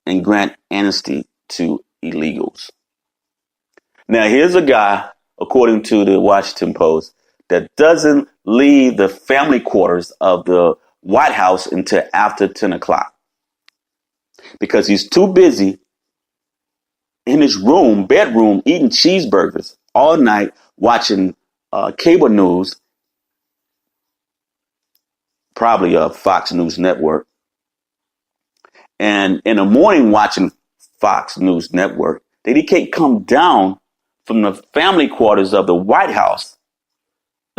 and grant amnesty to illegals. Now, here's a guy, according to the Washington Post, that doesn't leave the family quarters of the White House until after 10 o'clock because he's too busy in his bedroom, eating cheeseburgers all night, watching cable news, probably a Fox News Network, and in the morning watching Fox News Network, that he can't come down from the family quarters of the White House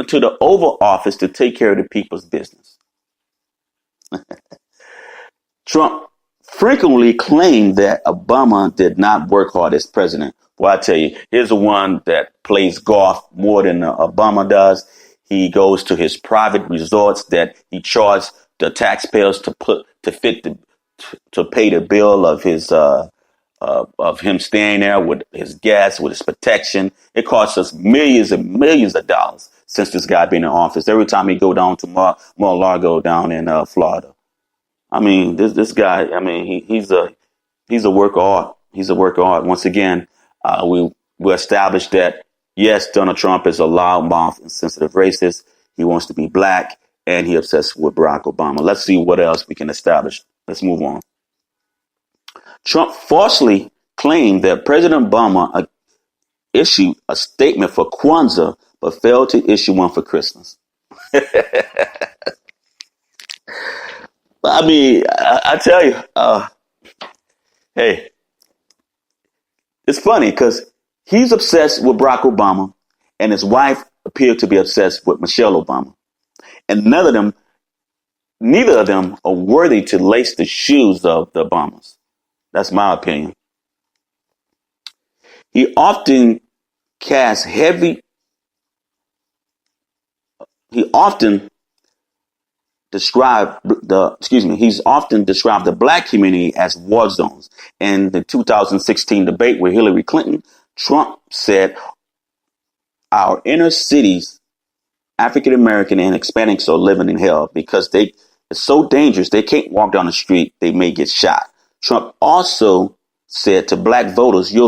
to the Oval Office to take care of the people's business. Trump frequently claimed that Obama did not work hard as president. Well, I tell you, here's the one that plays golf more than Obama does. He goes to his private resorts that he charged the taxpayers to pay the bill of his of him staying there with his gas, with his protection. It costs us millions and millions of dollars since this guy been in office. Every time he go down to Mar-a-Lago down in Florida. I mean, this guy. I mean, he's a work of art. He's a work of art. Once again, we established that yes, Donald Trump is a loudmouth and sensitive racist. He wants to be black, and he obsessed with Barack Obama. Let's see what else we can establish. Let's move on. Trump falsely claimed that President Obama issued a statement for Kwanzaa, but failed to issue one for Christmas. I mean, I tell you, hey, it's funny because he's obsessed with Barack Obama and his wife appeared to be obsessed with Michelle Obama. And neither of them are worthy to lace the shoes of the Obamas. That's my opinion. He often described the black community as war zones. In the 2016 debate with Hillary Clinton, Trump said our inner cities, African American and Hispanics, are living in hell because it's so dangerous. They can't walk down the street. They may get shot. Trump also said to black voters, you're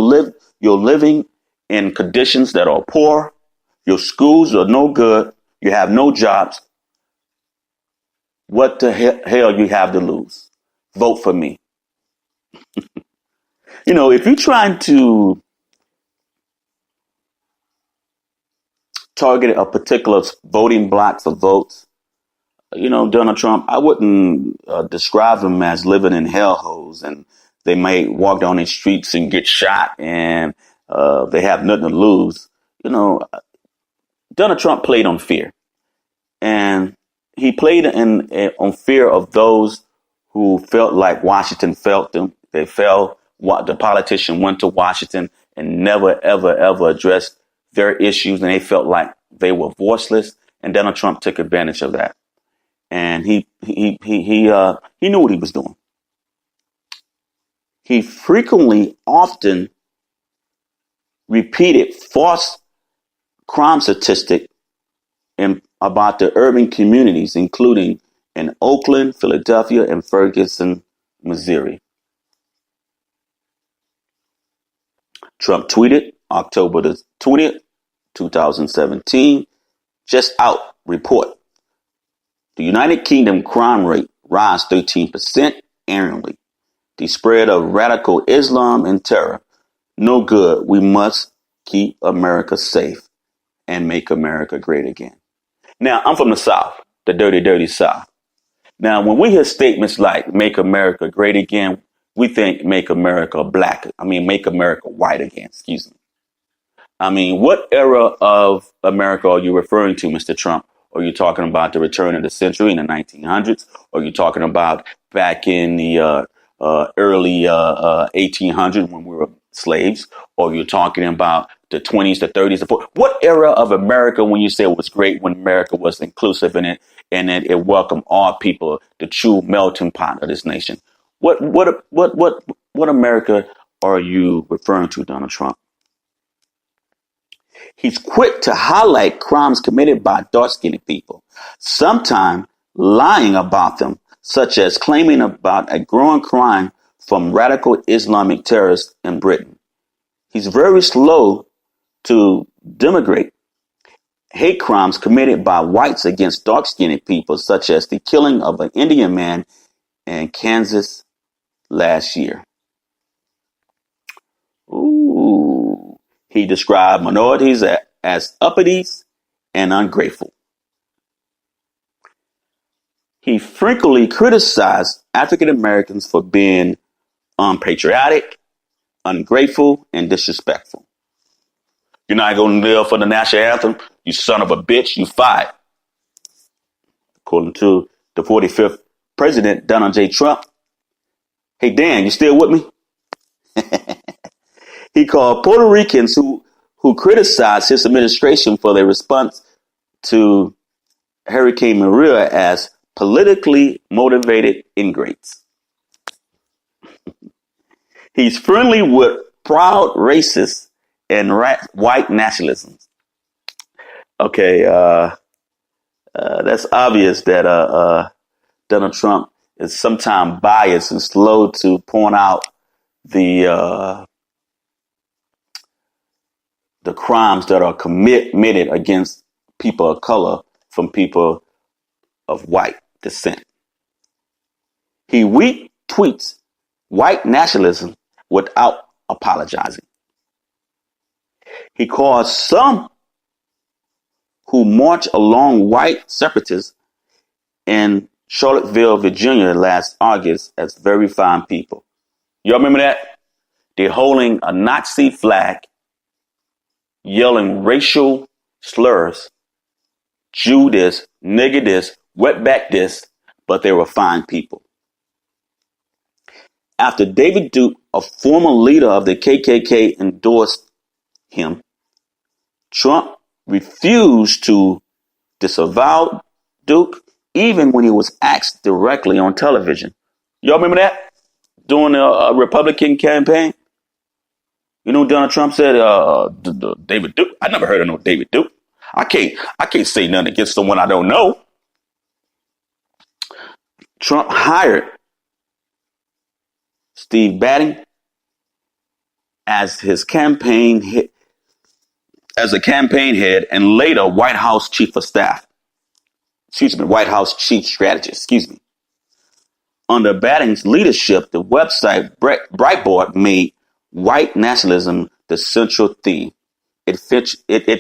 living in conditions that are poor. Your schools are no good. You have no jobs. What the hell you have to lose? Vote for me. You know, if you're trying to target a particular voting block for votes, you know, Donald Trump, I wouldn't describe him as living in hellholes and they may walk down the streets and get shot and they have nothing to lose. You know, Donald Trump played on fear, and he played on fear of those who felt like Washington felt them. They felt what the politician went to Washington and never, ever, ever addressed their issues, and they felt like they were voiceless. And Donald Trump took advantage of that. And he knew what he was doing. He often repeated false crime statistic about the urban communities, including in Oakland, Philadelphia, and Ferguson, Missouri. Trump tweeted October the 20th, 2017, just out report. The United Kingdom crime rate rise 13% annually. The spread of radical Islam and terror, no good. We must keep America safe and make America great again. Now, I'm from the South, the dirty, dirty South. Now, when we hear statements like make America great again, we think make America make America white again, excuse me. I mean, what era of America are you referring to, Mr. Trump? Are you talking about the return of the century in the 1900s? Or are you talking about back in the early 1800s when we were slaves? Or are you talking about the 20s, the 30s, the 40s? What era of America when you say it was great, when America was inclusive in it and it welcomed all people, the true melting pot of this nation? What America are you referring to, Donald Trump? He's quick to highlight crimes committed by dark-skinned people, sometimes lying about them, such as claiming about a growing crime from radical Islamic terrorists in Britain. He's very slow to demigrate hate crimes committed by whites against dark-skinned people, such as the killing of an Indian man in Kansas last year. Ooh. He described minorities as uppities and ungrateful. He frequently criticized African Americans for being unpatriotic, ungrateful, and disrespectful. You're not going to live for the national anthem? You son of a bitch, you fired. According to the 45th president, Donald J. Trump. Hey, Dan, you still with me? He called Puerto Ricans who criticized his administration for their response to Hurricane Maria as politically motivated ingrates. He's friendly with proud racists and white nationalism. Okay, that's obvious that Donald Trump is sometimes biased and slow to point out the crimes that are committed against people of color from people of white descent. He retweets white nationalism without apologizing. He calls some who march along white separatists in Charlottesville, Virginia last August as very fine people. Y'all remember that? They're holding a Nazi flag, yelling racial slurs, Jew this, nigger this, wetback this, but they were fine people. After David Duke, a former leader of the KKK, endorsed him, Trump refused to disavow Duke even when he was asked directly on television. Y'all remember that? During the Republican campaign? You know, Donald Trump said, David Duke. I never heard of no David Duke. I can't say nothing against someone I don't know. Trump hired Steve Bannon as his campaign head, and later White House chief of staff. White House chief strategist. Under Bannon's leadership, the website Breitbart made white nationalism the central theme. It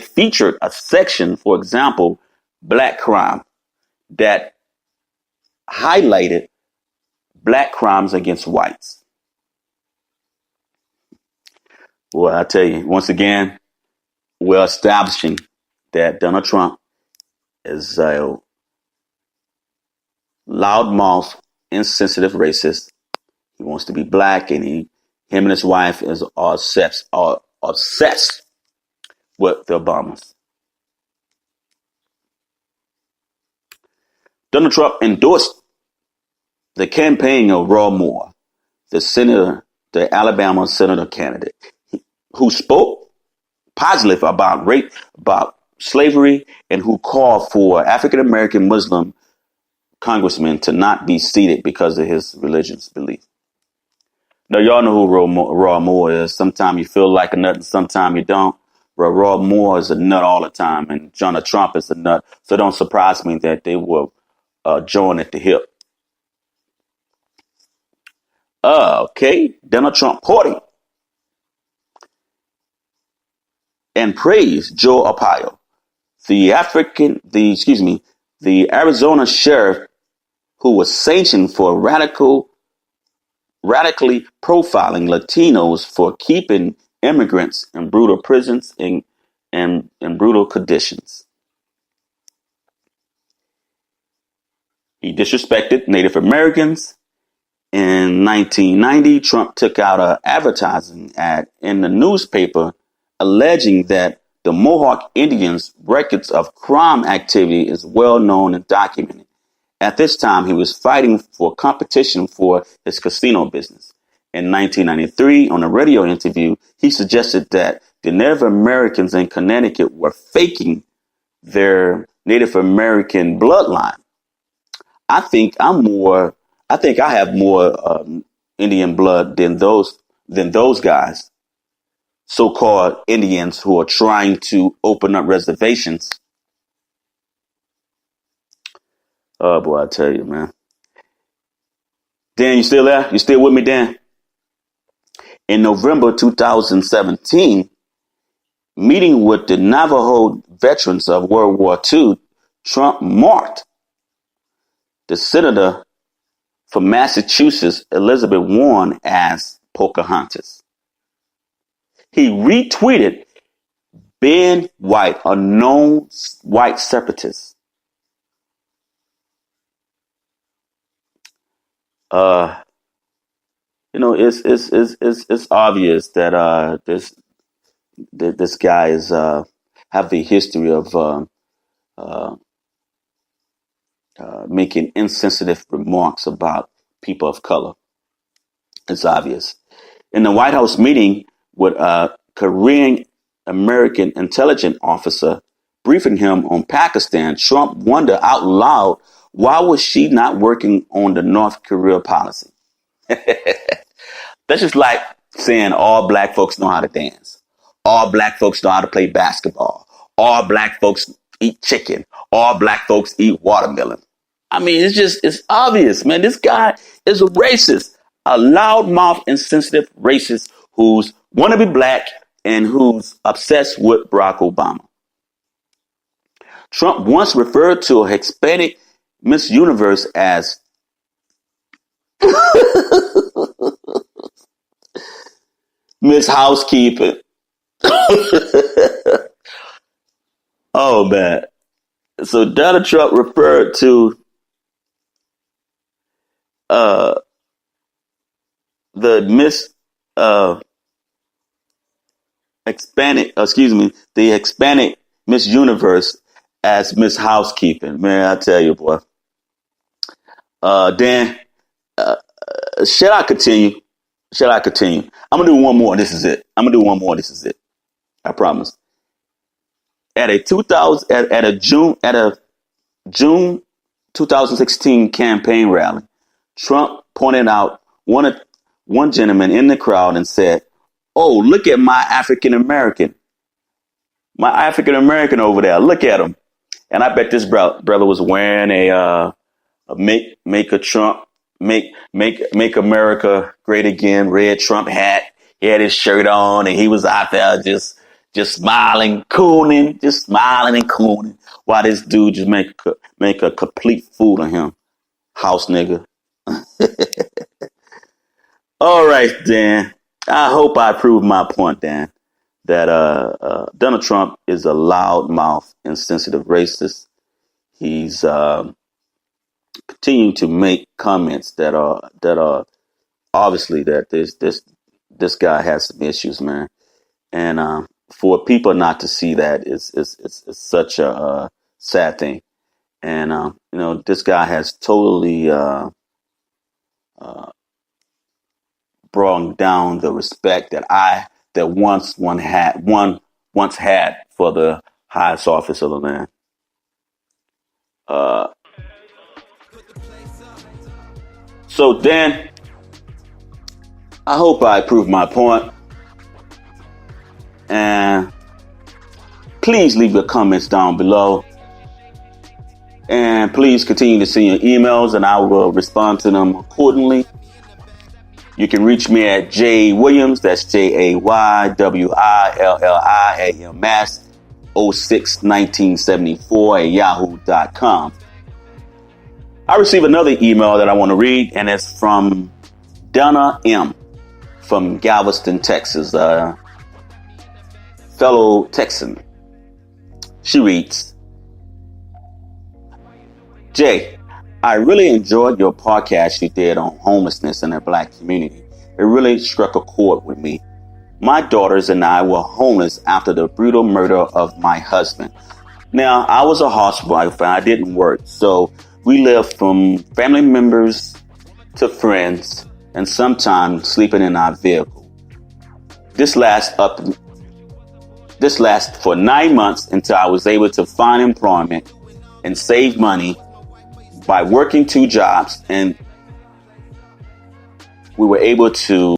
featured a section, for example, Black crime, that highlighted black crimes against whites. Well, I tell you, once again, we're establishing that Donald Trump is a loudmouth, insensitive racist. He wants to be black, and him and his wife are obsessed with the Obamas. Donald Trump endorsed the campaign of Roy Moore, the Alabama senator candidate, who spoke positive about rape, about slavery, and who called for African-American Muslim congressmen to not be seated because of his religious belief. Now, y'all know who Roy Moore is. Sometimes you feel like a nut and sometimes you don't. Roy Moore is a nut all the time, and Donald Trump is a nut. So don't surprise me that they will join at the hip. Okay, Donald Trump party and praised Joe Arpaio, the Arizona sheriff who was sanctioned for radically profiling Latinos for keeping immigrants in brutal prisons and brutal conditions. He disrespected Native Americans. In 1990, Trump took out an advertising ad in the newspaper alleging that the Mohawk Indians' records of crime activity is well known and documented. At this time, he was fighting for competition for his casino business. In 1993, on a radio interview, he suggested that the Native Americans in Connecticut were faking their Native American bloodline. I think I have more Indian blood than those guys, so-called Indians who are trying to open up reservations. Oh boy, I tell you, man. Dan, you still there? You still with me, Dan? In November 2017, meeting with the Navajo veterans of World War II, Trump marked the senator from Massachusetts, Elizabeth Warren, as Pocahontas. He retweeted Ben White, a known white separatist. It's obvious that this guy is have the history of making insensitive remarks about people of color. It's obvious. In the White House meeting with a Korean American intelligence officer briefing him on Pakistan, Trump wondered out loud, why was she not working on the North Korea policy? That's just like saying all black folks know how to dance. All black folks know how to play basketball. All black folks eat chicken. All black folks eat watermelon. I mean, it's obvious, man. This guy is a racist, a loudmouth, insensitive racist who's want to be black and who's obsessed with Barack Obama. Trump once referred to a Hispanic Miss Universe as Miss Housekeeping. Oh, man. So Donald Trump referred to the Hispanic Miss Universe as Miss Housekeeping. Man, I tell you, boy. Dan, shall I continue? I'm gonna do one more. This is it. I promise. At a June 2016 campaign rally, Trump pointed out one gentleman in the crowd and said, "Oh, look at my African American over there. Look at him." And I bet this brother was wearing a make America great again red Trump hat. He had his shirt on and he was out there just smiling and cooning while this dude just make a complete fool of him. House nigga. All right, Dan. I hope I proved my point, Dan, that Donald Trump is a loudmouth, insensitive racist. He's continuing to make comments that are obviously that this guy has some issues, man. And for people not to see that is such a sad thing. And this guy has totally brought down the respect that once had for the highest office of the land. So Dan, I hope I proved my point. And please leave your comments down below. And please continue to send your emails and I will respond to them accordingly. You can reach me at Jay Williams, that's JayWilliams 061974 at yahoo.com. I received another email that I want to read, and it's from Donna M. from Galveston, Texas, fellow Texan. She reads, Jay, I really enjoyed your podcast you did on homelessness in the black community. It really struck a chord with me. My daughters and I were homeless after the brutal murder of my husband. Now, I was a housewife and I didn't work, so we lived from family members to friends and sometimes sleeping in our vehicle. This lasted for 9 months until I was able to find employment and save money by working 2 jobs and we were able to